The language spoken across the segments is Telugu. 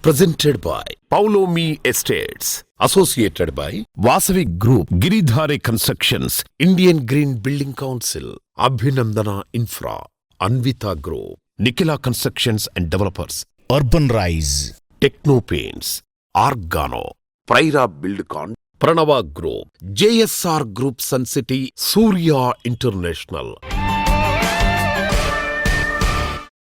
Presented by Paulomi Estates. Associated by Vasavi Group, Giridhare Constructions, Indian Green Building Council, Abhinandana Infra, Anvita Group, Nikila Constructions and Developers, Urban Rise, Techno Paints, Argano, Praira Buildcon, Pranava Group, JSR Group Sun City, Surya International.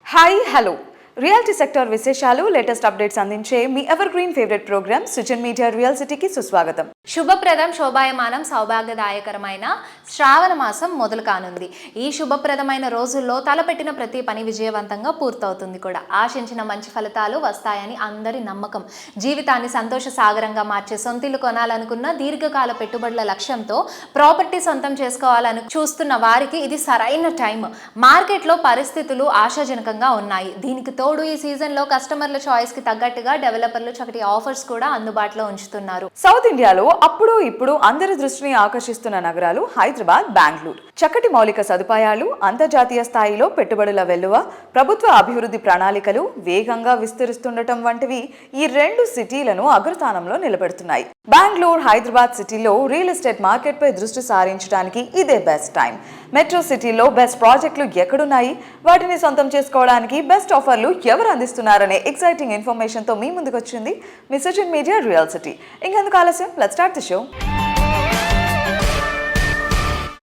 Hi hello reality sector విశేషాలు లేటెస్ట్ అప్డేట్స్ అందించే మీ evergreen favourite programme Sujan media real సిటీకి సుస్వాగతం. శుభప్రదం శోభాయమానం సౌభాగ్యదాయకరమైన శ్రావణ మాసం మొదలు కానుంది. ఈ శుభప్రదమైన రోజుల్లో తలపెట్టిన ప్రతి పని విజయవంతంగా పూర్తవుతుంది కూడా. ఆశించిన మంచి ఫలితాలు వస్తాయని అందరి నమ్మకం. జీవితాన్ని సంతోష సాగరంగా మార్చే సొంతిల్లు కొనాలనుకున్న దీర్ఘకాల పెట్టుబడుల లక్ష్యంతో ప్రాపర్టీ సొంతం చేసుకోవాలని చూస్తున్న వారికి ఇది సరైన టైం. మార్కెట్లో పరిస్థితులు ఆశాజనకంగా ఉన్నాయి. దీనికి తోడు ఈ సీజన్ లో కస్టమర్ల చాయిస్ కి తగ్గట్టుగా డెవలపర్లు చక్కటి ఆఫర్స్ కూడా అందుబాటులో ఉంచుతున్నారు. సౌత్ ఇండియాలో అప్పుడు ఇప్పుడు అందరి దృష్టిని ఆకర్షిస్తున్న నగరాలు హైదరాబాద్, బెంగళూరు. చక్కటి మౌలిక సదుపాయాలు, అంతర్జాతీయ స్థాయిలో పెట్టుబడుల వెల్లువ, ప్రభుత్వ అభివృద్ధి ప్రణాళికలు వేగంగా విస్తరిస్తుండటం వంటివి ఈ రెండు సిటీలను అగ్రస్థానంలో నిలబెడుతున్నాయి. బెంగళూరు, హైదరాబాద్ సిటీలో రియల్ ఎస్టేట్ మార్కెట్ పై దృష్టి సారించడానికి ఇదే బెస్ట్ టైం. మెట్రో సిటీలో బెస్ట్ ప్రాజెక్టులు ఎక్కడున్నాయి, వాటిని సొంతం చేసుకోవడానికి బెస్ట్ ఆఫర్లు ఎవరు అందిస్తున్నారనే ఎక్సైటింగ్ ఇన్ఫర్మేషన్ తో మీ ముందుకు వచ్చింది మీ సుజన్ మీడియా రియల్ సిటీ. ఇంకెందుకు ఆలస్యం, లెట్స్ స్టార్ట్ ది షో.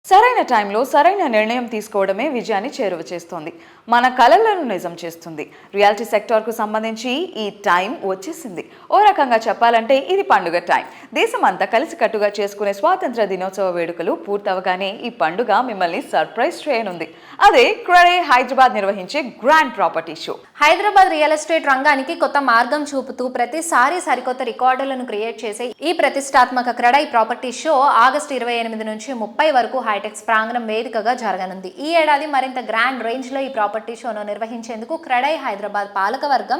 సరైన టైంలో సరైన నిర్ణయం తీసుకోవడమే విజయాన్ని చేరువ చేస్తుంది, మన కలలను నిజం చేస్తుంది. రియాలిటీ సెక్టార్కు సంబంధించి ఈ టైం వచ్చేసింది. ఓ రకంగా చెప్పాలంటే ఇది పండుగ టైం. దేశమంతా కలిసికట్టుగా చేసుకునే స్వాతంత్ర దినోత్సవ వేడుకలు పూర్తవగానే ఈ పండుగ మిమ్మల్ని సర్ప్రైజ్ చేయనుంది. అదే క్రెడే హైదరాబాద్ నిర్వహించే grand property show. Hyderabad real estate రంగానికి కొత్త మార్గం చూపుతూ ప్రతిసారి సరికొత్త రికార్డులను క్రియేట్ చేసే ఈ ప్రతిష్టాత్మక క్రెడై ప్రాపర్టీ షో ఆగస్టు 28 నుంచి 30 వరకు హైటెక్స్ ప్రాంగణం వేదికగా జరగనుంది. ఈ ఏడాది మరింత గ్రాండ్ రేంజ్ లో ఈ ప్రాపర్టీ షోను నిర్వహించేందుకు క్రెడై హైదరాబాద్ పాలకవర్గం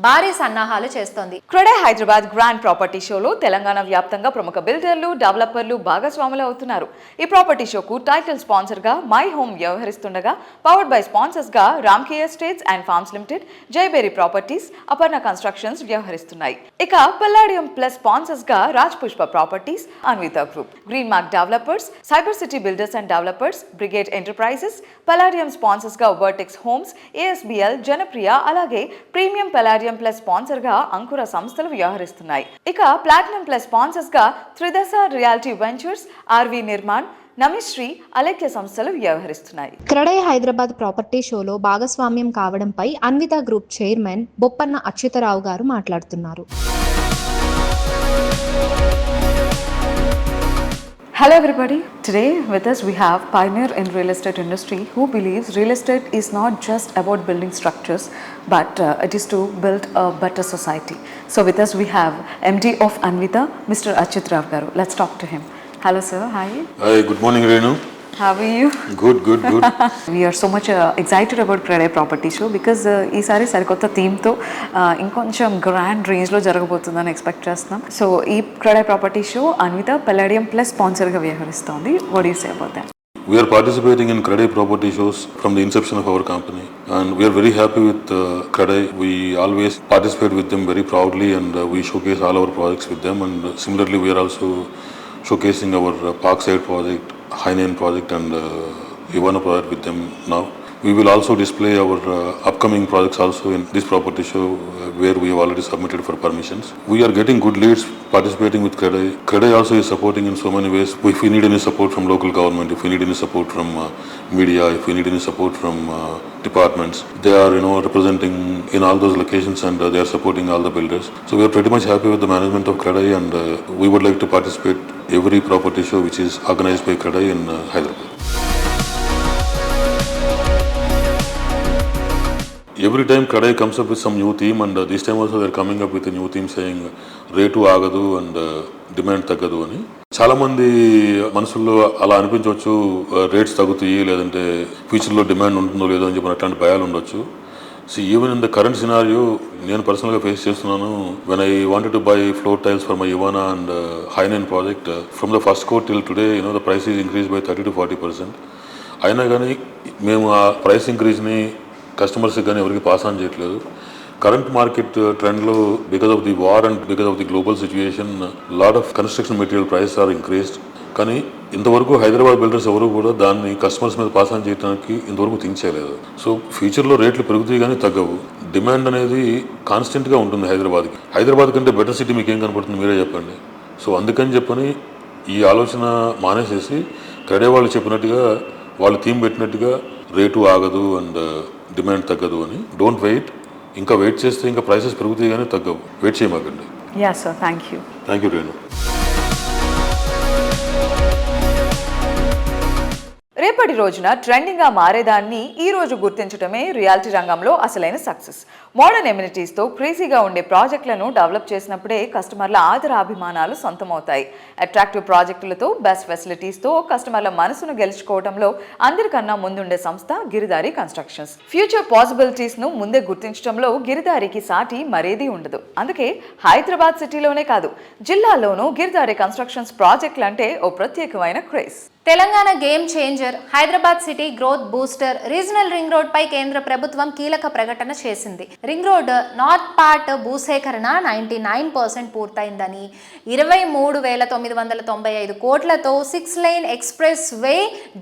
భారీ సన్నాహాలు చేస్తోంది. క్రెడై హైదరాబాద్ గ్రాండ్ ప్రాపర్టీ షోలో తెలంగాణ వ్యాప్తంగా ప్రముఖ బిల్డర్లు, డెవలపర్లు భాగస్వాములు అవుతున్నారు. ఈ ప్రాపర్టీ షోకు టైటిల్ స్పాన్సర్ గా మై హోమ్ వ్యవహరిస్తుండగా, పవర్డ్ బై స్పాన్సర్స్ గా Ramky estates and farms limited, Jayabheri properties, Aparna constructions వ్యవహరిస్తున్నాయి. ఇక పల్లాడియం ప్లస్ స్పాన్సర్స్ గా Raj Pushpa properties, Anvita group, Green Mark developers, Cyber City builders and developers, Brigade enterprises, palladium sponsors గా వర్టెక్స్ హోమ్స్, ఏఎస్బిఎల్, జనప్రియ, అలాగే ప్రీమియం పల్లాడియం ప్లస్ స్పాన్సర్ గా అంకుర సంస్థలు వ్యవహరిస్తున్నాయి. ఇక ప్లాటినం ప్లస్ స్పాన్సర్స్ గా త్రిదశ రియాలిటీ వెంచర్స్, ఆర్వి నిర్మాణ్, నమిశ్రీ, అలేఖ్య సంస్థలు వ్యవహరిస్తున్నాయి. క్రెడై హైదరాబాద్ ప్రాపర్టీ షోలో భాగస్వామ్యం కావడంపై అన్విత గ్రూప్ చైర్మన్ బొప్పన్న అచ్యుతరావు గారు మాట్లాడుతున్నారు. Hello everybody. Today with us we have pioneer in real estate industry who believes real estate is not just about building structures but it is to build a better society. So with us we have MD of Anvita, Mr. Achutrao garu. Let's talk to him. Hello sir. Hi. Hi, good morning Renu. How are you? Good. We are so much excited about Credai Property Show because ఈసారి సరికొత్త థీమ్తో ఇంకొంచెం గ్రాండ్ రేంజ్లో జరగబోతుందని ఎక్స్పెక్ట్ చేస్తున్నాం. సో ఈ Credai Property Show Anvita palladium plus స్పాన్సర్గా వ్యవహరిస్తోంది. What do you say about that? We are participating in Credai Property Shows from the inception of our company and we are very happy with Credai. We always participate with them very proudly and we showcase all our projects with them, and similarly we are also showcasing our Parkside project, Hainan project and Ivana project with them now. We will also display our upcoming projects also in this property show where we have already submitted for permissions. We are getting good leads participating with Credai. Credai also is supporting in so many ways. If we need any support from local government, if we need any support from media, if we need any support from departments, they are representing in all those locations and they are supporting all the builders. So we are pretty much happy with the management of Credai and we would like to participate every property show which is organized by Credai in Hyderabad. Every time Credai comes up with some new theme and this time also they are coming up with a new theme saying rate ఆగదు అండ్ డిమాండ్ తగ్గదు అని. చాలా మంది మనసుల్లో అలా అనిపించవచ్చు, రేట్స్ తగ్గుతాయి లేదంటే ఫ్యూచర్లో డిమాండ్ ఉంటుందో లేదో అని చెప్పిన అట్లాంటి భయాలు ఉండొచ్చు. So even in the current scenario నేను పర్సనల్గా ఫేస్ చేస్తున్నాను. When I wanted to buy floor tiles for my Ivana and Hi Nine project from the first quote till today the price is increase by 30 to 40%. అయినా కానీ మేము ఆ ప్రైస్ ఇంక్రీజ్ని కస్టమర్స్కి కానీ ఎవరికి పాస్ ఆన్ చేయట్లేదు. current market trend lo, because of the war and because of the global situation, lot of construction material prices are increased. కానీ ఇంతవరకు హైదరాబాద్ బిల్డర్స్ ఎవరు కూడా దాన్ని కస్టమర్స్ మీద పాస్ ఆన్ చేయడానికి ఇంతవరకు థింక్ చేయలేదు. సో ఫ్యూచర్లో రేట్లు పెరుగుతాయి కానీ తగ్గవు. డిమాండ్ అనేది కాన్స్టెంట్గా ఉంటుంది హైదరాబాద్కి. హైదరాబాద్ కంటే బెటర్ సిటీ మీకు ఏం కనపడుతుంది మీరే చెప్పండి. సో అందుకని చెప్పని ఈ ఆలోచన మానేసేసి క్రెడే వాళ్ళు చెప్పినట్టుగా వాళ్ళు థీమ్ పెట్టినట్టుగా రేటు ఆగదు అండ్ డిమాండ్ తగ్గదు అని. Don't wait. ఇంకా వెయిట్ చేస్తే ఇంకా ప్రైసెస్ పెరుగుతాయి కానీ తగ్గవు. వెయిట్ చేయమాకండి. Yeah sir, thank you. Thank you Renu. రేపటి రోజున ట్రెండింగ్గా మారేదాన్ని ఈ రోజు గుర్తించడమే రియాలిటీ రంగంలో అసలైన సక్సెస్. మోడర్న్ ఎమ్యూనిటీస్తో క్రేజీగా ఉండే ప్రాజెక్టులను డెవలప్ చేసినప్పుడే కస్టమర్ల ఆదరాభిమానాలు సొంతమవుతాయి. అట్రాక్టివ్ ప్రాజెక్టులతో, బెస్ట్ ఫెసిలిటీస్తో కస్టమర్ల మనసును గెలుచుకోవడంలో అందరికన్నా ముందుండే సంస్థ గిరిదారి కన్స్ట్రక్షన్స్. ఫ్యూచర్ పాసిబిలిటీస్ను ముందే గుర్తించడంలో గిరిదారికి సాటి మరేదీ ఉండదు. అందుకే హైదరాబాద్ సిటీలోనే కాదు, జిల్లాల్లోనూ గిరిదారి కన్స్ట్రక్షన్స్ ప్రాజెక్టులు అంటే ఓ ప్రత్యేకమైన craze. Telangana game changer, Hyderabad city growth booster, regional ring road పై కేంద్ర ప్రభుత్వం కీలక ప్రకటన చేసింది. రింగ్ రోడ్ నార్త్ పార్ట్ భూసేకరణ 99% పూర్తయిందని, 23,995 కోట్లతో 6 లైన్ ఎక్స్ప్రెస్ వే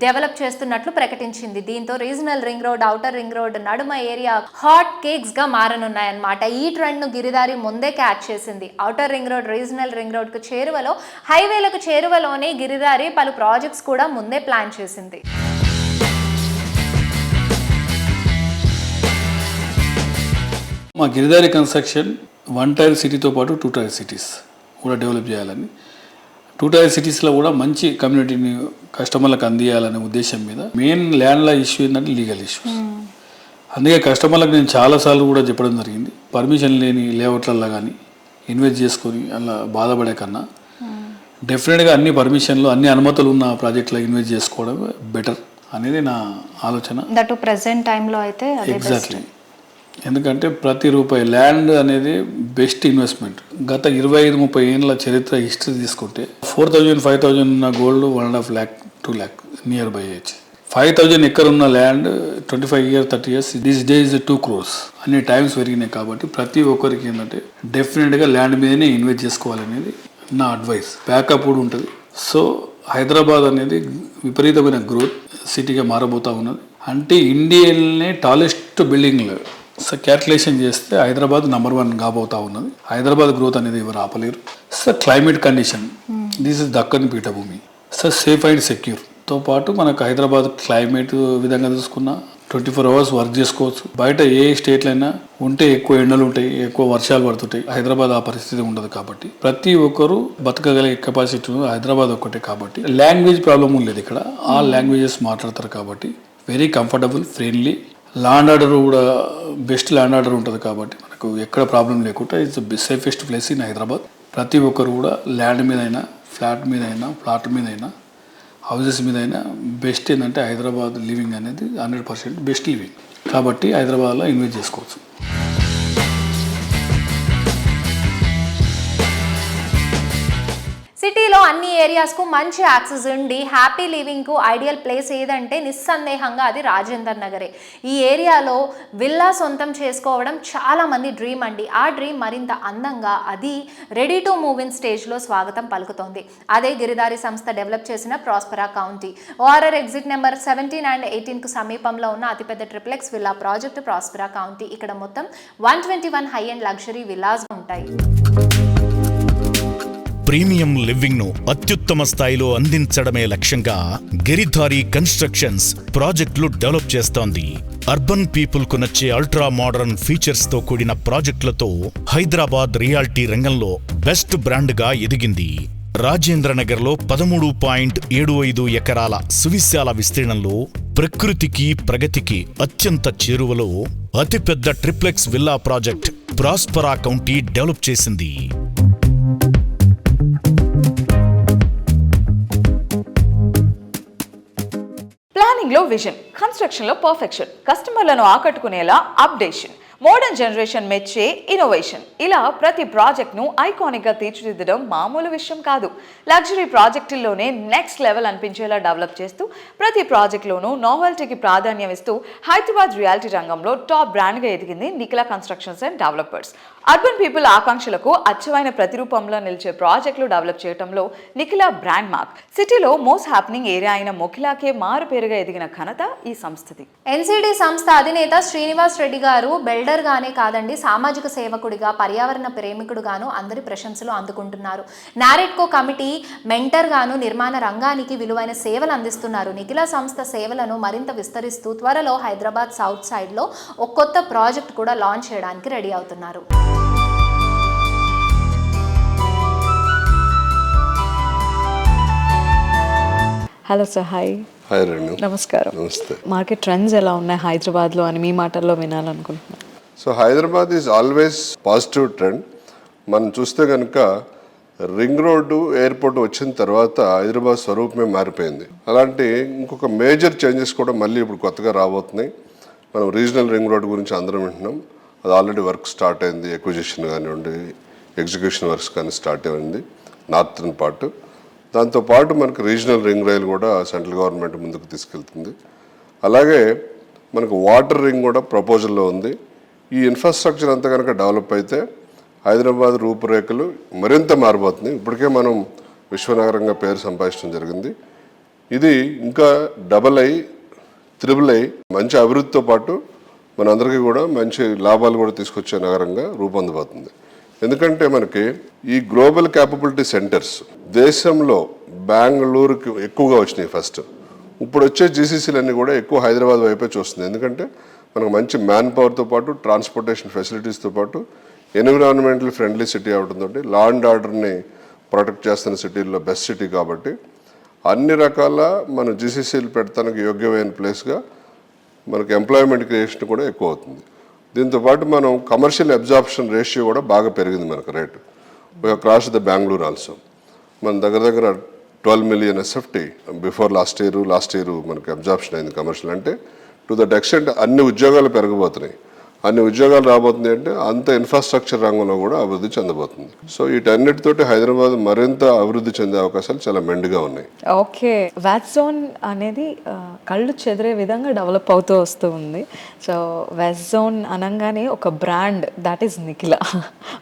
డెవలప్ చేస్తున్నట్లు ప్రకటించింది. దీంతో regional ring road, outer ring road నడుమ ఏరియా హాట్ కేక్స్ గా మారనున్నాయన్నమాట. ఈ ట్రెండ్ ను గిరిదారి ముందే క్యాచ్ చేసింది. Outer ring road, regional ring road కు చేరువలో, హైవేలకు చేరువలోనే గిరిదారి పలు ప్రాజెక్ట్స్ కూడా ముందే ప్లాన్ చేసింది. మా గిరిదారి కన్స్ట్రక్షన్ 1 టైర్ సిటీతో పాటు 2 టైర్ సిటీస్ కూడా డెవలప్ చేయాలని, 2 టైర్ సిటీస్లో కూడా మంచి కమ్యూనిటీని కస్టమర్లకు అందియాలనే ఉద్దేశం మీద. మెయిన్ ల్యాండ్ల ఇష్యూ ఏంటంటే లీగల్ ఇష్యూస్. అందుకే కస్టమర్లకు నేను చాలాసార్లు కూడా చెప్పడం జరిగింది, పర్మిషన్ లేని లేఅవుట్లలో కానీ ఇన్వెస్ట్ చేసుకొని అలా బాధపడే కన్నా డెఫినెట్గా అన్ని పర్మిషన్లు, అన్ని అనుమతులు ఉన్న ప్రాజెక్టులో ఇన్వెస్ట్ చేసుకోవడం బెటర్ అనేది నా ఆలోచన. దట్ ప్రెసెంట్ టైంలో అయితే ఎగ్జాక్ట్లీ. ఎందుకంటే ప్రతి రూపాయి ల్యాండ్ అనేది బెస్ట్ ఇన్వెస్ట్మెంట్. గత 25-30 ఏళ్ళ చరిత్ర హిస్టరీ తీసుకుంటే 4,000, 5,000 ఉన్న gold 1.5 lakh, 2 lakh near by age. 5,000 acre ఉన్న ల్యాండ్ 25 years, 30 years this days 2 crores. అన్ని టైమ్స్ పెరిగినాయి. కాబట్టి ప్రతి ఒక్కరికి ఏంటంటే డెఫినెట్గా ల్యాండ్ మీదనే ఇన్వెస్ట్ చేసుకోవాలనేది నా అడ్వైస్. బ్యాకప్ కూడా ఉంటుంది. సో హైదరాబాద్ అనేది విపరీతమైన గ్రోత్ సిటీగా మారబోతూ ఉన్నది. అంటే ఇండియాలోనే టాలెస్ట్ బిల్డింగ్లు సో క్యాల్కులేషన్ చేస్తే హైదరాబాద్ నెంబర్ 1 కాబోతా ఉన్నది. హైదరాబాద్ గ్రోత్ అనేది ఎవరు ఆపలేరు. So climate condition, this is Deccan పీఠభూమి. సో సేఫ్ అండ్ సెక్యూర్తో పాటు మనకు హైదరాబాద్ క్లైమేట్ విధంగా చూసుకున్నా 24 hours వర్క్ చేసుకోవచ్చు. బయట ఏ స్టేట్లో అయినా ఉంటే ఎక్కువ ఎండలు ఉంటాయి, ఎక్కువ వర్షాలు పడుతుంటాయి. హైదరాబాద్ ఆ పరిస్థితి ఉండదు. కాబట్టి ప్రతి ఒక్కరు బతకగలిగే కెపాసిటీ హైదరాబాద్ ఒక్కటే. కాబట్టి లాంగ్వేజ్ ప్రాబ్లం లేదు ఇక్కడ. ఆల్ లాంగ్వేజెస్ మాట్లాడతారు. కాబట్టి very comfortable, friendly. Land order కూడా బెస్ట్ ల్యాండ్ ఆర్డర్ ఉంటుంది. కాబట్టి మనకు ఎక్కడ ప్రాబ్లం లేకుండా it's safest place in Hyderabad. ప్రతి ఒక్కరు కూడా ల్యాండ్ మీద అయినా, ఫ్లాట్ మీద అయినా, ప్లాట్ మీద అయినా, హౌజెస్ మీద అయినా బెస్ట్ ఏంటంటే హైదరాబాద్ లివింగ్ అనేది 100% బెస్ట్ లివింగ్. కాబట్టి హైదరాబాద్లో ఇన్వెస్ట్ చేసుకోవచ్చు. సిటీలో అన్ని ఏరియాస్కు మంచి యాక్సెస్ ఉండి హ్యాపీ లివింగ్కు ఐడియల్ ప్లేస్ ఏదంటే నిస్సందేహంగా అది రాజేందర్ నగరే. ఈ ఏరియాలో విల్లా సొంతం చేసుకోవడం చాలామంది డ్రీమ్ అండి. ఆ డ్రీమ్ మరింత అందంగా అది రెడీ టు మూవ్ ఇన్ స్టేజ్లో స్వాగతం పలుకుతోంది. అదే గిరిదారి సంస్థ డెవలప్ చేసిన ప్రాస్పరా county. ORR exit number 17 and 18కు సమీపంలో ఉన్న అతిపెద్ద ట్రిప్లెక్స్ విల్లా ప్రాజెక్టు ప్రాస్పరా కౌంటీ. ఇక్కడ మొత్తం 121 హై అండ్ లగ్జరీ విల్లాస్ ఉంటాయి. ప్రీమియం లివింగ్ ను అత్యుత్తమ స్థాయిలో అందించడమే లక్ష్యంగా గిరిధారి కన్స్ట్రక్షన్స్ ప్రాజెక్టులు డెవలప్ చేస్తోంది. అర్బన్ పీపుల్ కు నచ్చే అల్ట్రా మోడర్న్ ఫీచర్స్ తో కూడిన ప్రాజెక్టులతో హైదరాబాద్ రియాలిటీ రంగంలో బెస్ట్ బ్రాండ్ గా ఎదిగింది. రాజేంద్రనగర్ లో 13.75 ఎకరాల సువిశాల విస్తీర్ణంలో ప్రకృతికి ప్రగతికి అత్యంత చేరువలో అతిపెద్ద triplex villa project ప్రాస్పరా county develop చేసింది. ప్లానింగ్ లో విజన్, కన్స్ట్రక్షన్ లో పర్ఫెక్షన్, కస్టమర్లను ఆకట్టుకునేలా అప్డేషన్. మోడర్న్ జనరేషన్ మెచ్చే ఇన్నోవేషన్. ఇలా ప్రతి ప్రాజెక్ట్ను ఐకానిక్గా తీర్చిదిద్దడం మామూలు విషయం కాదు. లగ్జరీ ప్రాజెక్టుల్లోనే నెక్స్ట్ లెవెల్ అనిపించేలా డెవలప్ చేస్తూ ప్రతి ప్రాజెక్టులోనూ నోవెల్టీకి ప్రాధాన్యం ఇస్తూ హైదరాబాద్ రియాలిటీ రంగంలో టాప్ బ్రాండ్గా ఎదిగింది Nikhila constructions and developers. Urban people ఆకాంక్షలకు అచ్చమైన ప్రతిరూపంలో నిలిచే ప్రాజెక్టులు డెవలప్ చేయడంలో నిఖిల బ్రాండ్ మార్క్. సిటీలో మోస్ట్ హ్యాపెనింగ్ ఏరియా అయిన మొఖిలాకే మారు పేరుగా ఎదిగిన ఘనత ఈ సంస్థది. ఎన్సిడి సంస్థ అధినేత శ్రీనివాస్ రెడ్డి గారు బిల్డర్ గానే కాదండి, సామాజిక సేవకుడిగా, పర్యావరణ ప్రేమికుడుగాను అందరి ప్రశంసలు అందుకుంటున్నారు. నారెడ్కో కమిటీ మెంటర్ గాను నిర్మాణ రంగానికి విలువైన సేవలు అందిస్తున్నారు. నిఖిల సంస్థ సేవలను మరింత విస్తరిస్తూ త్వరలో హైదరాబాద్ సౌత్ సైడ్ లో ఒక కొత్త ప్రాజెక్ట్ కూడా లాంచ్ చేయడానికి రెడీ అవుతున్నారు. Hello sir, hi. Hi Renu. నమస్కారం. నమస్తే. మార్కెట్ ట్రెండ్స్ ఎలా ఉన్నాయి హైదరాబాద్లో అని మీ మాటల్లో వినాలనుకుంటున్నాను. So Hyderabad is always positive trend. మనం చూస్తే కనుక రింగ్ రోడ్డు ఎయిర్పోర్ట్ వచ్చిన తర్వాత హైదరాబాద్ స్వరూపమే మారిపోయింది. అలాంటి ఇంకొక మేజర్ చేంజెస్ కూడా మళ్ళీ ఇప్పుడు కొత్తగా రాబోతున్నాయి. మనం రీజనల్ రింగ్ రోడ్ గురించి అందరం వింటున్నాం. అది ఆల్రెడీ వర్క్ స్టార్ట్ అయింది. ఎక్విజిషన్ కానివ్వండి, ఎగ్జిక్యూషన్ వర్క్స్ కానీ స్టార్ట్ అయింది నార్థన్ పార్ట్. దాంతోపాటు మనకు రీజనల్ రింగ్ రైల్ కూడా సెంట్రల్ గవర్నమెంట్ ముందుకు తీసుకెళ్తుంది. అలాగే మనకు వాటర్ రింగ్ కూడా ప్రపోజల్లో ఉంది. ఈ ఇన్ఫ్రాస్ట్రక్చర్ అంతా కనుక డెవలప్ అయితే హైదరాబాద్ రూపురేఖలు మరింత మారిపోతుంది. ఇప్పటికే మనం విశ్వనగరంగా పేరు సంపాదించడం జరిగింది. ఇది ఇంకా డబల్ అయి, త్రిబుల్ అయి మంచి అభివృద్ధితో పాటు మనందరికీ కూడా మంచి లాభాలు కూడా తీసుకొచ్చే నగరంగా రూపొందబోతుంది. ఎందుకంటే మనకి ఈ గ్లోబల్ క్యాపబిలిటీ సెంటర్స్ దేశంలో బెంగళూరుకి ఎక్కువగా వచ్చినాయి ఫస్ట్. ఇప్పుడు వచ్చే జీసీసీలన్నీ కూడా ఎక్కువ హైదరాబాద్ వైపే చూస్తుంది. ఎందుకంటే మనకు మంచి మ్యాన్ పవర్తో పాటు ట్రాన్స్పోర్టేషన్ ఫెసిలిటీస్తో పాటు ఎన్విరాన్మెంటల్ ఫ్రెండ్లీ సిటీ అవడంతో లా అండ్ ఆర్డర్ని ప్రొటెక్ట్ చేస్తున్న సిటీల్లో బెస్ట్ సిటీ కాబట్టి అన్ని రకాల మన జీసీసీలు పెడతానికి యోగ్యమైన ప్లేస్గా మనకు ఎంప్లాయ్మెంట్ క్రియేషన్ కూడా ఎక్కువ అవుతుంది. దీంతోపాటు మనం కమర్షియల్ అబ్జార్ప్షన్ రేషియో కూడా బాగా పెరిగింది మనకు rate. Cross the Bengaluru also మన దగ్గర 12 million SFT before last year మనకి అబ్జార్ప్షన్ అయింది కమర్షియల్. అంటే టు దట్ ఎక్స్టెంట్ అన్ని ఉద్యోగాలు పెరగబోతున్నాయి. అన్ని ఉద్యోగాలు రాబోతుంది అంటే అంత ఇన్ఫ్రాస్ట్రక్చర్ రంగంలో కూడా అభివృద్ధి చెందబోతుంది. సో వీటన్నిటితోటి హైదరాబాద్ మరింత అభివృద్ధి చెందే అవకాశాలు చాలా మెండుగా ఉన్నాయి. ఓకే, వెస్ట్ జోన్ అనేది కళ్ళు చెదిరే విధంగా డెవలప్ అవుతూ వస్తూ ఉంది. సో వెస్ట్ జోన్ అనగానే ఒక బ్రాండ్, దాట్ ఈస్ నిఖిల,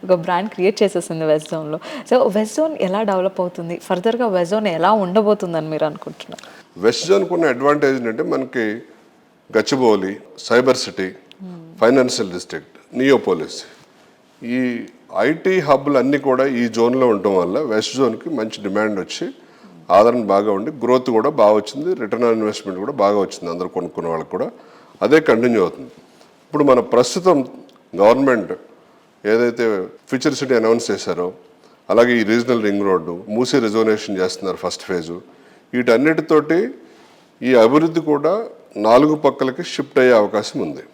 ఒక బ్రాండ్ క్రియేట్ చేసేసింది వెస్ట్ జోన్లో. సో వెస్ట్ జోన్ ఎలా డెవలప్ అవుతుంది, ఫర్దర్గా వెస్ట్ జోన్ ఎలా ఉండబోతుందని మీరు అనుకుంటున్నారు? వెస్ట్ జోన్కు ఉన్న అడ్వాంటేజ్ ఏంటంటే మనకి Gachibowli, cyber city, financial district, Neopolis, ఈ ఐటీ హబ్లు అన్నీ కూడా ఈ జోన్లో ఉండటం వల్ల వెస్ట్ జోన్కి మంచి డిమాండ్ వచ్చి ఆదరణ బాగా ఉండి గ్రోత్ కూడా బాగా వచ్చింది. రిటర్న్ ఆన్ ఇన్వెస్ట్మెంట్ కూడా బాగా వచ్చింది అందరూ కొనుక్కున్న వాళ్ళకి కూడా. అదే కంటిన్యూ అవుతుంది. ఇప్పుడు మన ప్రస్తుతం గవర్నమెంట్ ఏదైతే ఫ్యూచర్ సిటీ అనౌన్స్ చేశారో, అలాగే ఈ regional ring road, Musi reservation చేస్తున్నారు ఫస్ట్ ఫేజు, వీటన్నిటితోటి ఈ అభివృద్ధి కూడా 4 పక్కలకి షిఫ్ట్ అయ్యే అవకాశం ఉంది.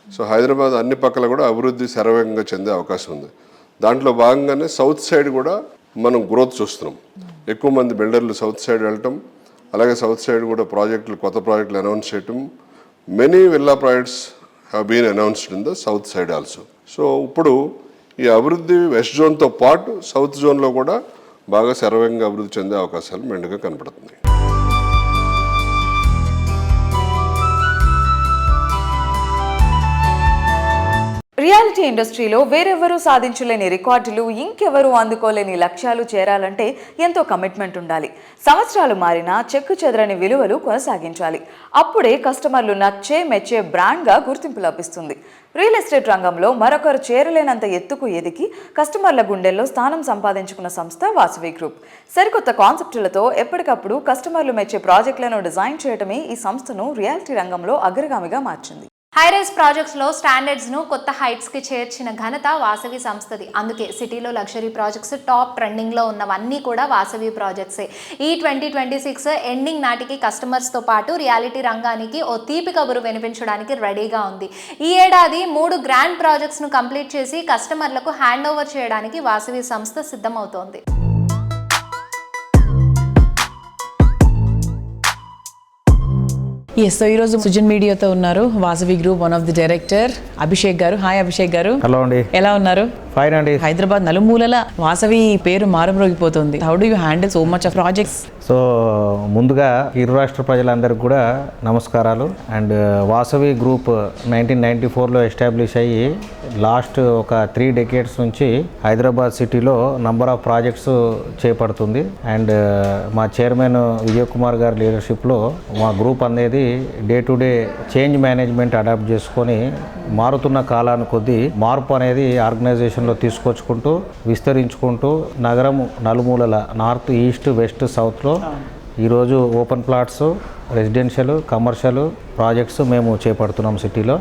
సో హైదరాబాద్ అన్ని పక్కల కూడా అభివృద్ధి శరవేగంగా చెందే అవకాశం ఉంది. దాంట్లో భాగంగానే సౌత్ సైడ్ కూడా మనం గ్రోత్ చూస్తున్నాం. ఎక్కువ మంది బిల్డర్లు సౌత్ సైడ్ వెళ్ళటం, అలాగే సౌత్ సైడ్ కూడా కొత్త ప్రాజెక్టులు అనౌన్స్ చేయటం. Many villa projects have been announced in the south side also. So ఇప్పుడు ఈ అభివృద్ధి వెస్ట్ జోన్తో పాటు సౌత్ జోన్లో కూడా బాగా శరవేగంగా అభివృద్ధి చెందే అవకాశాలు మెండుగా కనపడుతున్నాయి. రియాలిటీ ఇండస్ట్రీలో వేరెవరూ సాధించలేని రికార్డులు, ఇంకెవరూ అందుకోలేని లక్ష్యాలు చేరాలంటే ఎంతో కమిట్మెంట్ ఉండాలి. సంవత్సరాలు మారినా చెక్కు చెదరని విలువలు కొనసాగించాలి. అప్పుడే కస్టమర్లు నచ్చే మెచ్చే బ్రాండ్గా గుర్తింపు లభిస్తుంది. రియల్ ఎస్టేట్ రంగంలో మరొకరు చేరలేనంత ఎత్తుకు ఎదిగి కస్టమర్ల గుండెల్లో స్థానం సంపాదించుకున్న సంస్థ వాసవి గ్రూప్. సరికొత్త కాన్సెప్టులతో ఎప్పటికప్పుడు కస్టమర్లు మెచ్చే ప్రాజెక్టులను డిజైన్ చేయడమే ఈ సంస్థను రియాలిటీ రంగంలో అగ్రగామిగా మార్చింది. హైరైజ్ ప్రాజెక్ట్స్లో స్టాండర్డ్స్ను కొత్త హైట్స్కి చేర్చిన ఘనత వాసవి సంస్థది. అందుకే సిటీలో లగ్జరీ ప్రాజెక్ట్స్ టాప్ ట్రెండింగ్లో ఉన్నవన్నీ కూడా వాసవి ప్రాజెక్ట్సే. ఈ 2026 ఎండింగ్ నాటికి కస్టమర్స్తో పాటు రియాలిటీ రంగానికి ఓ తీపి కబురు వినిపించడానికి రెడీగా ఉంది. ఈ ఏడాది 3 గ్రాండ్ ప్రాజెక్ట్స్ను కంప్లీట్ చేసి కస్టమర్లకు హ్యాండ్ ఓవర్ చేయడానికి వాసవి సంస్థ సిద్ధమవుతోంది. ఎస్, సో ఈరోజు సుజన్ మీడియాతో ఉన్నారు Vasavi group one of the director Abhishek గారు. హాయ్ అభిషేక్ గారు. హలో అండి. ఎలా ఉన్నారు? ఫైన్ అండి. హైదరాబాద్ నలుమూలల వాసవి పేరు మారుమ్రోగిపోతుంది. How do you handle so much of projects? సో ముందుగా ఇరు రాష్ట్ర ప్రజలందరికీ కూడా నమస్కారాలు. అండ్ వాసవి గ్రూప్ 1994లో ఎస్టాబ్లిష్ అయ్యి లాస్ట్ ఒక 3 decades నుంచి హైదరాబాద్ సిటీలో నంబర్ ఆఫ్ ప్రాజెక్ట్స్ చేపడుతుంది. అండ్ మా చైర్మన్ విజయ్ కుమార్ గారి లీడర్షిప్లో మా గ్రూప్ అనేది day to day change management adapt చేసుకొని మారుతున్న కాలాన్ని కొద్దీ మార్పు అనేది ఆర్గనైజేషన్లో తీసుకొచ్చుకుంటూ విస్తరించుకుంటూ నగరం నలుమూలల నార్త్, ఈస్ట్, వెస్ట్, సౌత్లో ఈరోజు open plots, residential, commercial projects మేము చేపడుతున్నాం సిటీలో.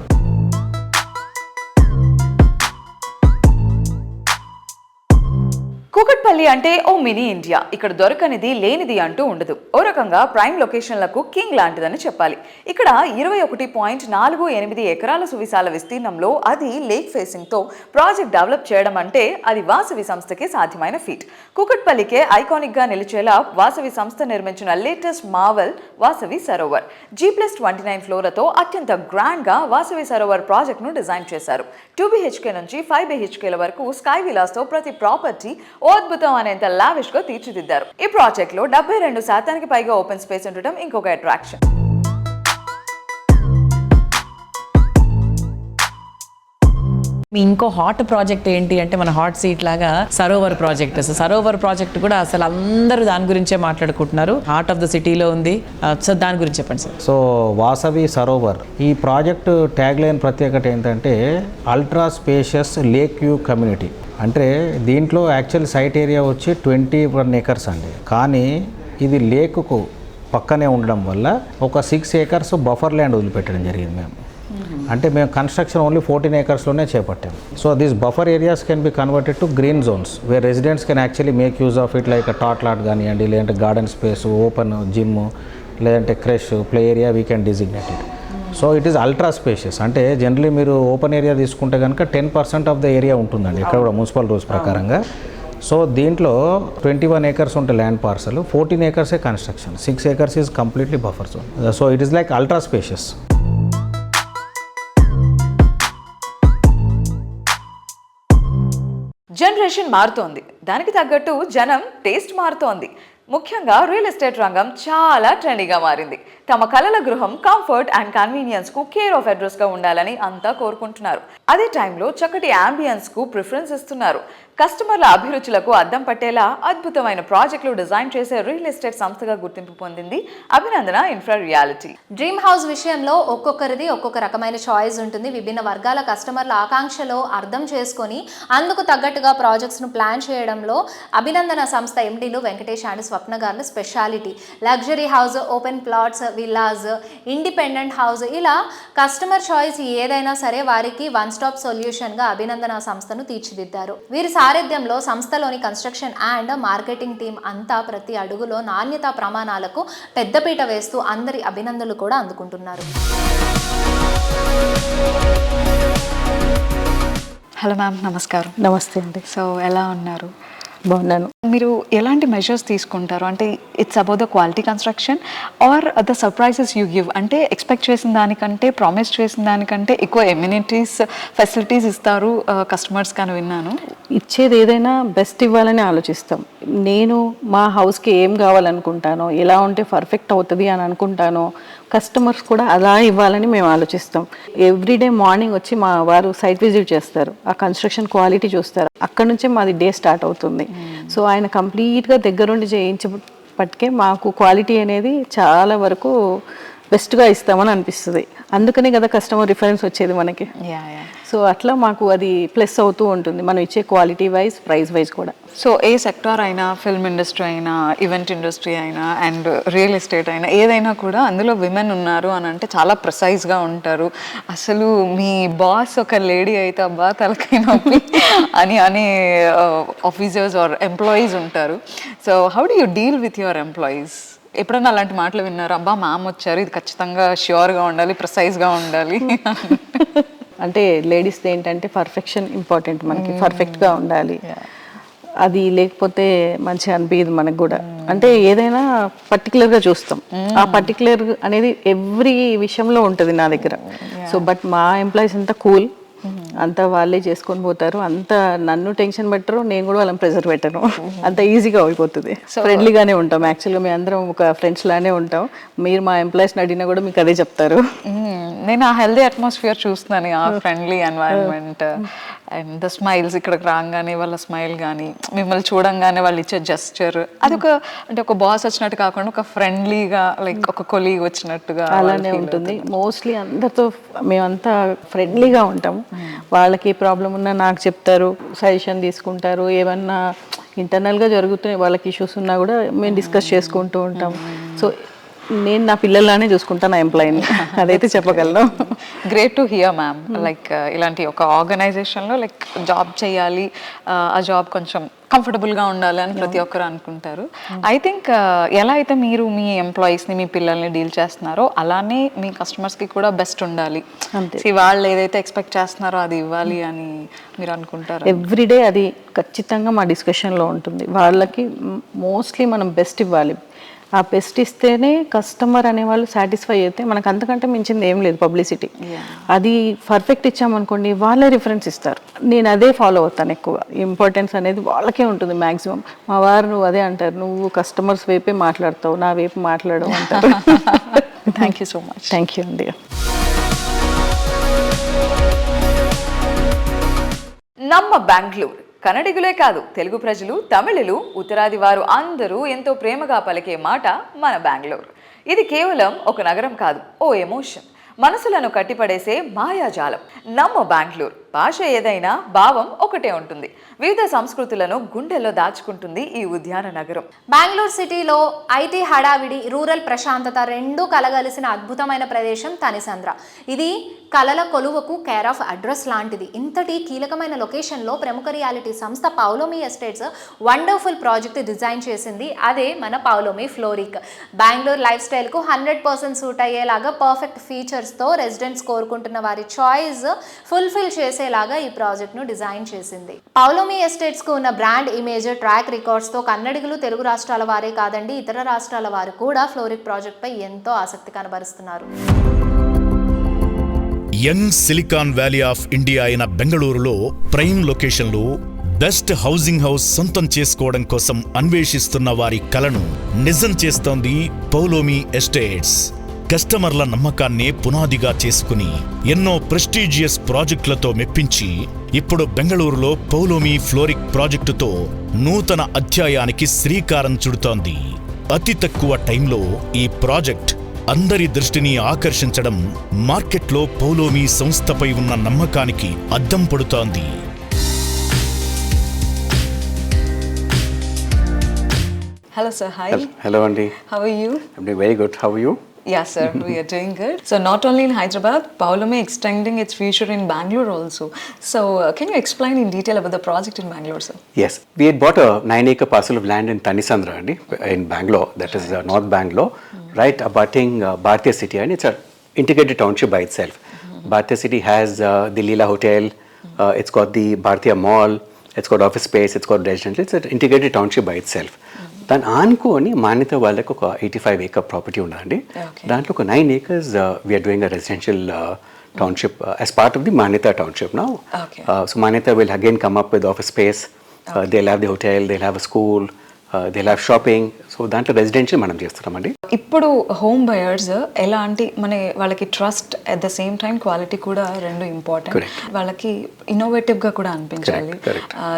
కూకట్పల్లి అంటే ఓ మినీ ఇండియా. ఇక్కడ దొరకనిది లేనిది అంటూ ఉండదు. ఓ రకంగా ప్రైమ్ లొకేషన్లకు కింగ్ లాంటిదని చెప్పాలి. ఇక్కడ 21.48 ఎకరాల సువిశాల విస్తీర్ణంలో అది లేక్ ఫేసింగ్తో ప్రాజెక్ట్ డెవలప్ చేయడం అంటే అది వాసవి సంస్థకి సాధ్యమైన ఫీట్. కూకట్పల్లికే ఐకానిక్గా నిలిచేలా వాసవి సంస్థ నిర్మించిన latest Marvel Vasavi Sarovar. G+29 ఫ్లోర్లతో అత్యంత గ్రాండ్గా వాసవి సరోవర్ ప్రాజెక్ట్ను డిజైన్ చేశారు. 2 BHK నుంచి 5 BHKల వరకు స్కై విలాస్తో ప్రతి ప్రాపర్టీ ఓ అద్భుతం అనేంత లావిష్ గా తీర్చిదిద్దారు. ఈ ప్రాజెక్ట్ లో 72% పైగా ఓపెన్ స్పేస్ ఉండటం ఇంకొక అట్రాక్షన్. మీ ఇంకో హాట్ ప్రాజెక్ట్ ఏంటి అంటే మన హాట్ సీట్ లాగా సరోవర్ ప్రాజెక్ట్. సరోవర్ ప్రాజెక్ట్ కూడా అసలు అందరూ దాని గురించే మాట్లాడుకుంటున్నారు. హార్ట్ ఆఫ్ ద సిటీలో ఉంది. సో దాని గురించి చెప్పండి సార్. సో వాసవి సరోవర్ ఈ ప్రాజెక్టు ట్యాగ్ లైన్ ప్రత్యేకత ఏంటంటే ultra spacious lake view community. అంటే దీంట్లో యాక్చువల్ సైట్ ఏరియా వచ్చి 21 acres అండి. కానీ ఇది లేకుకు పక్కనే ఉండడం వల్ల ఒక 6 acres బఫర్ ల్యాండ్ వదిలిపెట్టడం జరిగింది మేము. అంటే మేము కన్స్ట్రక్షన్ ఓన్లీ 14 acresలోనే చేపట్టాము. So these buffer areas can be converted to green zones where residents can actually make use of it, like tot lot కానివ్వండి, లేదంటే గార్డెన్ స్పేస్, ఓపెన్ జిమ్, లేదంటే creche, play area we can designate it. So it is ultra spacious. అంటే జనరలీ మీరు ఓపెన్ ఏరియా తీసుకుంటే కనుక 10% ఆఫ్ ద ఏరియా ఉంటుందండి ఇక్కడ కూడా మున్సిపల్ రూల్స్ ప్రకారంగా. సో దీంట్లో 21 acres ఉంటే land parcel, 14 acres construction, 6 acres is completely buffer zone. So it is like ultra spacious. Generation మారుతోంది, దానికి తగ్గట్టు జనం టేస్ట్ మారుతోంది. ముఖ్యంగా రియల్ ఎస్టేట్ రంగం చాలా ట్రెండీగా మారింది. తమ కలల గృహం కంఫర్ట్ అండ్ కన్వీనియన్స్ కు కేర్ ఆఫ్ అడ్రస్ గా ఉండాలని అంతా కోరుకుంటున్నారు. అదే టైంలో చక్కటి అంబియన్స్ కు ప్రిఫరెన్స్ ఇస్తున్నారు. కస్టమర్ల అభిరుచులకు అద్దం పట్టేలా అద్భుతమైన ప్రాజెక్టులు డిజైన్ చేసే రియల్ ఎస్టేట్ సంస్థగా గుర్తింపు పొందింది అభినందన ఇన్ఫ్రా రియాలిటీ. డ్రీమ్ హౌస్ విషయంలో ఒక్కొక్కరిది ఒక్కొక్క రకమైన చాయిస్ ఉంటుంది. విభిన్న వర్గాల కస్టమర్ల ఆకాంక్షలో అర్థం చేసుకొని అందుకు తగ్గట్టుగా ప్రాజెక్ట్స్ను ప్లాన్ చేయడంలో అభినందన సంస్థ ఎండీలు వెంకటేష్ అండ్ స్వప్న గారు speciality. Luxury house, open plots, villas, independent house, ఇలా కస్టమర్ చాయిస్ ఏదైనా సరే వారికి వన్ స్టాప్ సొల్యూషన్గా అభినందన సంస్థను తీర్చిదిద్దారు. వీరి సారథ్యంలో సంస్థలోని కన్స్ట్రక్షన్ అండ్ మార్కెటింగ్ టీం అంతా ప్రతి అడుగులో నాణ్యతా ప్రమాణాలకు పెద్దపీట వేస్తూ అందరి అభినందనలు కూడా అందుకుంటున్నారు. హలో మ్యామ్, నమస్కారం. నమస్తే అండి. సో ఎలా ఉన్నారు? బాగున్నాను. మీరు ఎలాంటి మెజర్స్ తీసుకుంటారు? అంటే it's about the quality construction or the surprises you give? అంటే ఎక్స్పెక్ట్ చేసిన దానికంటే, ప్రామిస్ చేసిన దానికంటే ఎక్కువ ఎమ్యూనిటీస్, ఫెసిలిటీస్ ఇస్తారు కస్టమర్స్ కానీ విన్నాను. ఇచ్చేది ఏదైనా బెస్ట్ ఇవ్వాలని ఆలోచిస్తాం. నేను మా హౌస్కి ఏం కావాలనుకుంటానో, ఎలా ఉంటే పర్ఫెక్ట్ అవుతుంది అని అనుకుంటానో, కస్టమర్స్ కూడా అలా ఇవ్వాలని మేము ఆలోచిస్తాం. ఎవ్రీడే మార్నింగ్ వచ్చి మా వారు సైట్ విజిట్ చేస్తారు, ఆ కన్స్ట్రక్షన్ క్వాలిటీ చూస్తారు. అక్కడ నుంచే మాది డే స్టార్ట్ అవుతుంది. సో ఆయన కంప్లీట్గా దగ్గరుండి చేయించబట్టికే మాకు క్వాలిటీ అనేది చాలా వరకు బెస్ట్గా ఇస్తామని అనిపిస్తుంది. అందుకనే కదా కస్టమర్ రిఫరెన్స్ వచ్చేది మనకి. సో అట్లా మాకు అది ప్లస్ అవుతూ ఉంటుంది మనం ఇచ్చే క్వాలిటీ వైజ్, ప్రైస్ వైజ్ కూడా. సో ఏ సెక్టార్ అయినా, ఫిల్మ్ ఇండస్ట్రీ అయినా, ఈవెంట్ ఇండస్ట్రీ అయినా, అండ్ రియల్ ఎస్టేట్ అయినా, ఏదైనా కూడా అందులో విమెన్ ఉన్నారు అని అంటే చాలా ప్రిసైజ్గా ఉంటారు. అసలు మీ బాస్ ఒక లేడీ అయితే అబ్బా తలకాయ నొప్పి అని అనే ఆఫీసర్స్ ఆర్ ఎంప్లాయీస్ ఉంటారు. So how do you deal with your employees? ఎప్పుడన్నా అలాంటి మాటలు విన్నారు? అబ్బా మ్యామ్ వచ్చారు, ఇది ఖచ్చితంగా ష్యూర్గా ఉండాలి, ప్రిసైజ్గా ఉండాలి. అంటే లేడీస్ది ఏంటంటే పర్ఫెక్షన్ ఇంపార్టెంట్, మనకి పర్ఫెక్ట్గా ఉండాలి. అది లేకపోతే మంచిగా అనిపించదు మనకు కూడా. అంటే ఏదైనా పర్టికులర్గా చూస్తాం. ఆ పర్టికులర్ అనేది ఎవ్రీ విషయంలో ఉంటుంది నా దగ్గర. సో బట్ మా ఎంప్లాయీస్ అంతా కూల్, అంతా వాళ్ళే చేసుకొని పోతారు, అంత నన్ను టెన్షన్ పెట్టరు, నేను కూడా వాళ్ళని ప్రెజర్ పెట్టను, అంత ఈజీగా అయిపోతుంది. ఫ్రెండ్లీగానే ఉంటాం, యాక్చువల్గా మేము అందరం ఒక ఫ్రెండ్స్ లానే ఉంటాం. మీరు మా ఎంప్లాయీస్ని అడిగినా కూడా మీకు అదే చెప్తారు. నేను ఆ హెల్దీ అట్మాస్ఫియర్ చూస్తున్నాను, ఆ friendly environment and the smiles. ఇక్కడికి రాగానే వాళ్ళ స్మైల్ కానీ, మిమ్మల్ని చూడంగానే వాళ్ళు ఇచ్చే జెస్చర్, అదొక అంటే ఒక బాస్ వచ్చినట్టు కాకుండా ఒక ఫ్రెండ్లీగా లైక్ ఒక కొలీగ్ వచ్చినట్టుగా అలానే ఉంటుంది. మోస్ట్లీ అందరితో మేమంతా ఫ్రెండ్లీగా ఉంటాము. వాళ్ళకి ఏ ప్రాబ్లం ఉన్నా నాకు చెప్తారు, సజెషన్ తీసుకుంటారు. ఏమన్నా ఇంటర్నల్గా జరుగుతున్నాయి వాళ్ళకి ఇష్యూస్ ఉన్నా కూడా మేము డిస్కస్ చేసుకుంటూ ఉంటాం. సో నేను నా పిల్లల్లానే చూసుకుంటాను నా ఎంప్లాయీని, అదైతే చెప్పగలను. Great to hear ma'am. Like ఇలాంటి ఒక ఆర్గనైజేషన్లో లైక్ జాబ్ చేయాలి, ఆ జాబ్ కొంచెం కంఫర్టబుల్గా ఉండాలి అని ప్రతి ఒక్కరు అనుకుంటారు. ఐ థింక్ ఎలా అయితే మీరు మీ ఎంప్లాయీస్ని, మీ పిల్లల్ని డీల్ చేస్తున్నారో అలానే మీ కస్టమర్స్కి కూడా బెస్ట్ ఉండాలి. వాళ్ళు ఏదైతే ఎక్స్పెక్ట్ చేస్తున్నారో అది ఇవ్వాలి అని మీరు అనుకుంటారు. ఎవ్రీడే అది ఖచ్చితంగా మా డిస్కషన్లో ఉంటుంది. వాళ్ళకి మోస్ట్లీ మనం బెస్ట్ ఇవ్వాలి. ఆ బెస్ట్ ఇస్తేనే కస్టమర్ అనేవాళ్ళు సాటిస్ఫై అయితే మనకు అంతకంటే మించింది ఏం లేదు పబ్లిసిటీ. అది పర్ఫెక్ట్ ఇచ్చామనుకోండి వాళ్ళే రిఫరెన్స్ ఇస్తారు. నేను అదే ఫాలో అవుతాను ఎక్కువ. ఇంపార్టెన్స్ అనేది వాళ్ళకే ఉంటుంది మ్యాక్సిమం. మా వారు నువ్వు అదే అంటారు, నువ్వు కస్టమర్స్ వైపే మాట్లాడతావు, నా వైపు మాట్లాడవు అంటారు. Thank you so much. Thank you అండి. నమ్మ బెంగళూరు కన్నడిగులే కాదు, తెలుగు ప్రజలు, తమిళులు, ఉత్తరాది వారు అందరూ ఎంతో ప్రేమగా పలికే మాట మన బెంగళూరు. ఇది కేవలం ఒక నగరం కాదు, ఓ ఎమోషన్, మనసులను కట్టిపడేసే మాయాజాలం. నమ్మ బెంగళూరు. భాష ఏదైనా భావం ఒకటే ఉంటుంది. వివిధ సంస్కృతులను గుండెల్లో దాచుకుంటుంది ఈ ఉద్యాన నగరం. బెంగళూరు సిటీలో ఐటీ హడావిడి, రూరల్ ప్రశాంతత రెండూ కలగలిసిన అద్భుతమైన ప్రదేశం తనిసంద్ర. ఇది కలల కొలువకు కేర్ ఆఫ్ అడ్రస్ లాంటిది. ఇంతటి కీలకమైన లొకేషన్లో ప్రముఖ రియాలిటీ సంస్థ Paulomi estates wonderful project design చేసింది. అదే మన పౌలోమి ఫ్లోరిక్. బెంగళూరు లైఫ్ స్టైల్కు 100% సూట్ అయ్యేలాగా పర్ఫెక్ట్ ఫీచర్స్తో రెసిడెంట్స్ కోరుకుంటున్న వారి చాయిస్ ఫుల్ఫిల్ చేసేలాగా ఈ ప్రాజెక్ట్ను డిజైన్ చేసింది. పౌలోమి ఎస్టేట్స్కు ఉన్న బ్రాండ్ ఇమేజ్, ట్రాక్ రికార్డ్స్తో కన్నడిగులు, తెలుగు రాష్ట్రాల వారే కాదండి, ఇతర రాష్ట్రాల వారు కూడా ఫ్లోరిక్ ప్రాజెక్ట్పై ఎంతో ఆసక్తి కనబరుస్తున్నారు. Young Silicon Valley of India అయిన బెంగళూరులో ప్రైమ్ లొకేషన్లో బెస్ట్ హౌసింగ్ హౌస్ సొంతం చేసుకోవడం కోసం అన్వేషిస్తున్న వారి కలను నిజం చేస్తోంది పౌలోమి ఎస్టేట్స్. కస్టమర్ల నమ్మకాన్నే పునాదిగా చేసుకుని ఎన్నో ప్రెస్టీజియస్ ప్రాజెక్టులతో మెప్పించి ఇప్పుడు బెంగళూరులో పౌలోమి ఫ్లోరిక్ ప్రాజెక్టుతో నూతన అధ్యాయానికి శ్రీకారం చుడుతోంది. అతి తక్కువ టైంలో ఈ ప్రాజెక్ట్ అందరి దృష్టిని ఆకర్షించడం మార్కెట్లో పౌలోమి సంస్థపై ఉన్న నమ్మకానికి అద్దం పడుతోంది. Hello sir, hi. Hello Andy. How are you? I'm doing very good. How are you? Yeah sir, we are doing good. So not only in Hyderabad, Pavlomi extending its future in Bangalore also. So can you explain in detail about the project in Bangalore, sir? Yes, we had bought a 9-acre parcel of land in Tanisandra Andy, in Bangalore, that is North Bangalore, right abutting Bhartiya City, and it's an integrated township by itself. Bhartiya City has the Leela Hotel, it's got the Bhartiya Mall, it's got office space, it's got residential, it's an integrated township by itself. దాన్ని ఆనుకొని మాన్యత వాళ్ళకి ఒక 85-acre ప్రాపర్టీ ఉందండి. దాంట్లో ఒక 9 acres we are doing a residential township as part of the Manyata township now. So Manyata will again come up with office space, they have the hotel, they have a school, they have shopping. So దాంట్లో రెసిడెన్షియల్ మనం చేస్తున్నామండి. ఇప్పుడు హోమ్ బయర్స్ ఎలాంటి వాళ్ళకి trust at the same time quality కూడా రెండు ఇంపార్టెంట్. వాళ్ళకి ఇన్నోవేటివ్ గా కూడా అనిపించాలి.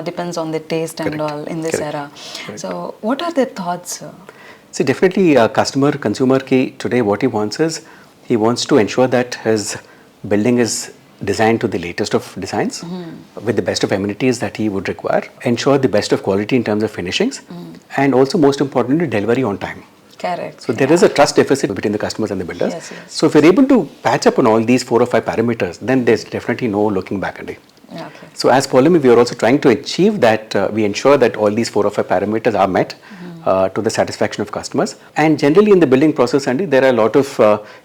Depends on the taste and all in this era. So what are their thoughts? So definitely consumer ki today what he wants is he wants to ensure that his building is designed to the latest of designs with the best of amenities that he would require, ensure the best of quality in terms of finishings, and also most importantly delivery on time. Correct. So there is a trust deficit between the customers and the builders. Yes. So if you're able to patch up on all these 4 or 5 parameters, then there's definitely no looking back. Okay. So as Pavlomi, we are also trying to achieve that we ensure that all these 4 or 5 parameters are met to the satisfaction of customers. And generally in the building process, Andy, there are a lot of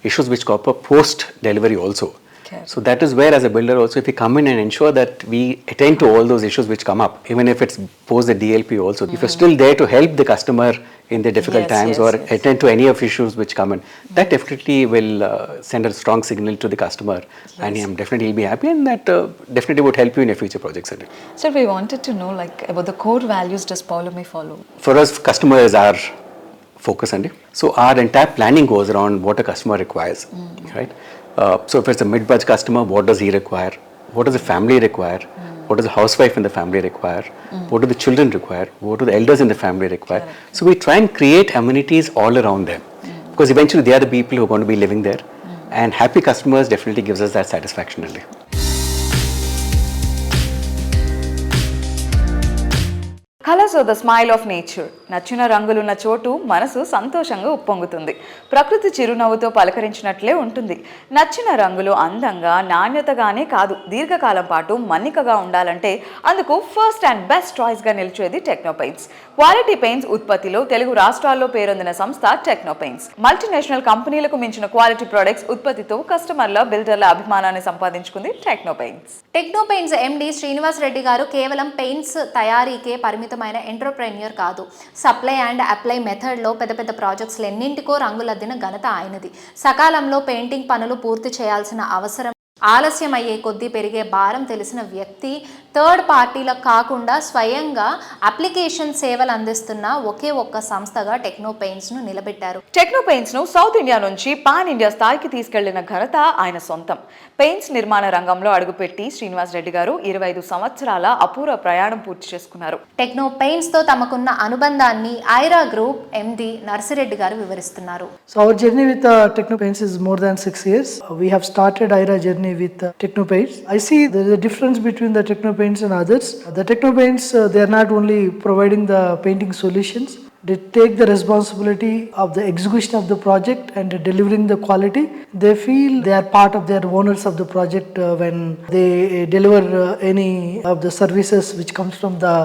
issues which crop up post delivery also. So that is where, as a builder also, if we come in and ensure that we attend to all those issues which come up, even if it's post the DLP also, if you're still there to help the customer in the difficult times or attend to any of issues which come in, that definitely will send a strong signal to the customer, and I'm definitely be happy, and that definitely would help you in your future projects. Sir, we wanted to know like about the core values does Paulo Me follow? For us, customers are focus అండి. So our entire planning goes around what a customer requires, right? So if it's a mid-budget customer, what does he require? What does the family require? What does the housewife in the family require? What do the children require? What do the elders in the family require? So we try and create amenities all around them, because eventually they are the people who are going to be living there, and happy customers definitely gives us that satisfaction. Colours of the smile of nature. నచ్చిన రంగులున్న చోటు మనసు సంతోషంగా ఉప్పొంగుతుంది. ప్రకృతి చిరునవ్వుతో పలకరించినట్లే ఉంటుంది. నచ్చిన రంగులు అందంగా నాణ్యతగానే కాదు, దీర్ఘకాలం పాటు మన్నికగా ఉండాలంటే అందుకు ఫస్ట్ అండ్ బెస్ట్ చాయిస్గా నిలిచేది టెక్నో పెయింట్స్. క్వాలిటీ పెయింట్స్ ఉత్పత్తిలో తెలుగు రాష్ట్రాల్లో పేరొందిన సంస్థ టెక్నో పెయింట్స్. మల్టీనేషనల్ కంపెనీలకు మించిన క్వాలిటీ ప్రొడక్ట్స్ ఉత్పత్తితో కస్టమర్ల, బిల్డర్ల అభిమానాన్ని సంపాదించుకుంది టెక్నో పెయింట్స్. టెక్నో పెయింట్స్ ఎండి శ్రీనివాస్ రెడ్డి గారు కేవలం పెయింట్స్ తయారీకే పరిమితమైన ఎంటర్ప్రెన్యూర్ కాదు. సప్లై అండ్ అప్లై మెథడ్లో పెద్ద పెద్ద ప్రాజెక్ట్స్ ఎన్నింటికో రంగులద్దిన ఘనత ఆయనది. సకాలంలో పెయింటింగ్ పనులు పూర్తి చేయాల్సిన అవసరం ఆలస్యం అయ్యే కొద్దీ పెరిగే భారం తెలిసిన వ్యక్తి, థర్డ్ పార్టీలకు కాకుండా స్వయంగా అప్లికేషన్ సేవలు అందిస్తున్న ఒకే ఒక్క సంస్థగా టెక్నో పెయింట్స్ను నిలబెట్టారు. టెక్నో పెయింట్స్ను సౌత్ ఇండియా నుంచి పాన్ ఇండియా స్థాయికి తీసుకెళ్లిన ఘనత ఆయన సొంతం. పెయింట్స్ నిర్మాణ రంగంలో అడుగుపెట్టి శ్రీనివాస్ రెడ్డి గారు 25 సంవత్సరాల అపూర్వ ప్రయాణం పూర్తి చేసుకున్నారు. టెక్నో పెయింట్స్తో తమకున్న అనుబంధాన్ని ఐరా గ్రూప్ ఎండి నర్సిరెడ్డి గారు వివరిస్తున్నారు. So our journey with Techno Paints is more than 6 years. We have started IRA journey with Techno Paints. I see there is a difference between the Techno Paints and others. The Techno Paints, they are not only providing the painting solutions, they take the responsibility of the execution of the project and delivering the quality. They feel they are part of their owners of the project when they deliver any of the services which comes from the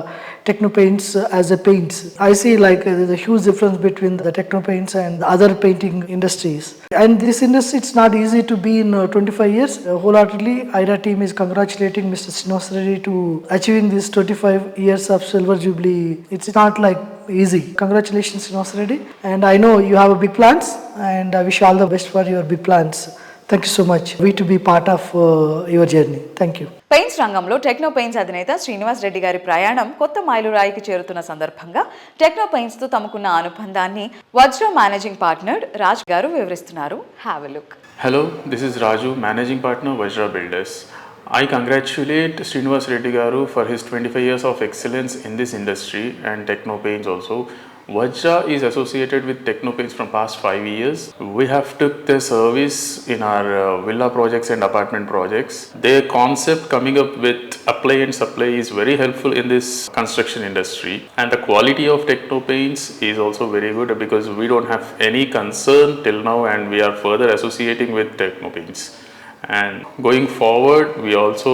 Techno Paints as a paints. I see like there's a huge difference between the Techno Paints and the other painting industries. And this industry, it's not easy to be in 25 years. Wholeheartedly, IRA team is congratulating Mr. Srinivas Reddy to achieving this 25 years of silver jubilee. It's not like easy. Congratulations, Srinivas Reddy. And I know you have a big plans, and I wish you all the best for your big plans. Thank you so much. We to be part of your journey. Thank you. Paints రంగంలో టెక్నో పెయింట్స్ అధినేత శ్రీనివాస్ రెడ్డి గారి ప్రయాణం కొత్త మైలురాయికి చేరుతున్న సందర్భంగా టెక్నో పెయింట్స్ తో తమకున్న అనుబంధాన్ని వజ్ర మేనేజింగ్ పార్ట్నర్ రాజ్ గారు వివరిస్తున్నారు. Have a look. Hello, this is Raju, managing partner Vajra Builders. I congratulate Srinivas Reddy Garu for his 25 years of excellence in this industry and Techno Paints also. Vajra is associated with Techno Paints from past 5 years. We have took the service in our villa projects and apartment projects. Their concept coming up with apply and supply is very helpful in this construction industry, and the quality of Techno Paints is also very good because we don't have any concern till now, and we are further associating with Techno Paints. And going forward, we also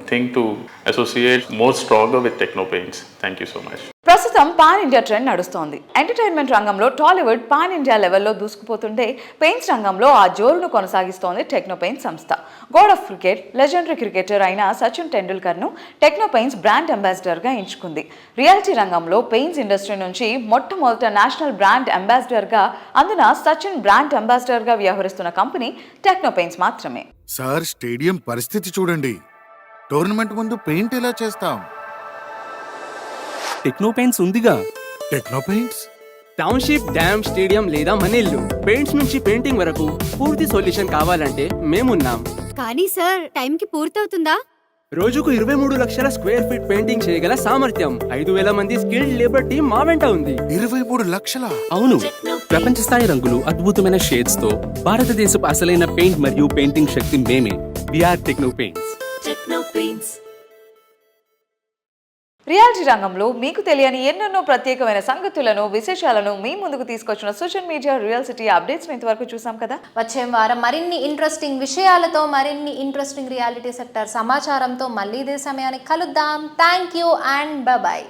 think to associate more stronger with Techno Paints. Thank you so much. ప్రస్తుతం పాన్ ఇండియా ట్రెండ్ నడుస్తోంది. ఎంటర్టైన్మెంట్ రంగంలో టాలీవుడ్ పాన్ ఇండియా లెవెల్లో దూసుకుపోతుంటే పెయింట్స్ రంగంలో ఆ జోరును కొనసాగిస్తోంది టెక్నో పెయింట్స్ సంస్థ. God of cricket, legendary cricketer అయిన సచిన్ టెండూల్కర్ను టెక్నో పెయింట్స్ బ్రాండ్ అంబాసిడర్గా ఎంచుకుంది. రియాలిటీ రంగంలో పెయింట్స్ ఇండస్ట్రీ నుంచి మొట్టమొదట నేషనల్ బ్రాండ్ అంబాసిడర్గా, అందున సచిన్ బ్రాండ్ అంబాసిడర్గా వ్యవహరిస్తున్న కంపెనీ టెక్నో పెయింట్స్ మాత్రమే. సార్, స్టేడియం పరిస్థితి చూడండి. టోర్నమెంట్ ముందు పెయింట్ ఎలా చేస్తాం? టెక్నో పెయింట్స్ ఉందిగా. Techno paints township, dam, stadium లేదా మన ఇల్లు, పెయింట్స్ నుంచి పెయింటింగ్ వరకు పూర్తి సొల్యూషన్ కావాలంటే మేమున్నాం. కానీ సార్, టైంకి పూర్తవుతుందా? రోజుకు 23 లక్షల స్క్వేర్ ఫీట్ పెయింటింగ్ చేయగల సామర్థ్యం, 5,000 మంది స్కిల్డ్ లేబర్ టీం మా వెంట ఉంది. 23 లక్షల? అవును. ప్రపంచ స్థాయి రంగులు, అద్భుతమైన షేడ్స్ తో భారతదేశపు అసలైన పెయింట్ మరియు పెయింటింగ్ శక్తి మేమే. VR techno paints. రియాలిటీ రంగంలో మీకు తెలియని ఎన్నెన్నో ప్రత్యేకమైన సంగతులను, విశేషాలను మీ ముందుకు తీసుకొచ్చిన social media real city updates ఇంతవరకు చూసాం కదా. వచ్చే వారం మరిన్ని ఇంట్రెస్టింగ్ విషయాలతో, మరిన్ని ఇంట్రెస్టింగ్ రియాలిటీ సెక్టర్ సమాచారంతో మళ్ళీ ఇదే సమయానికి కలుద్దాం. Thank you and bye.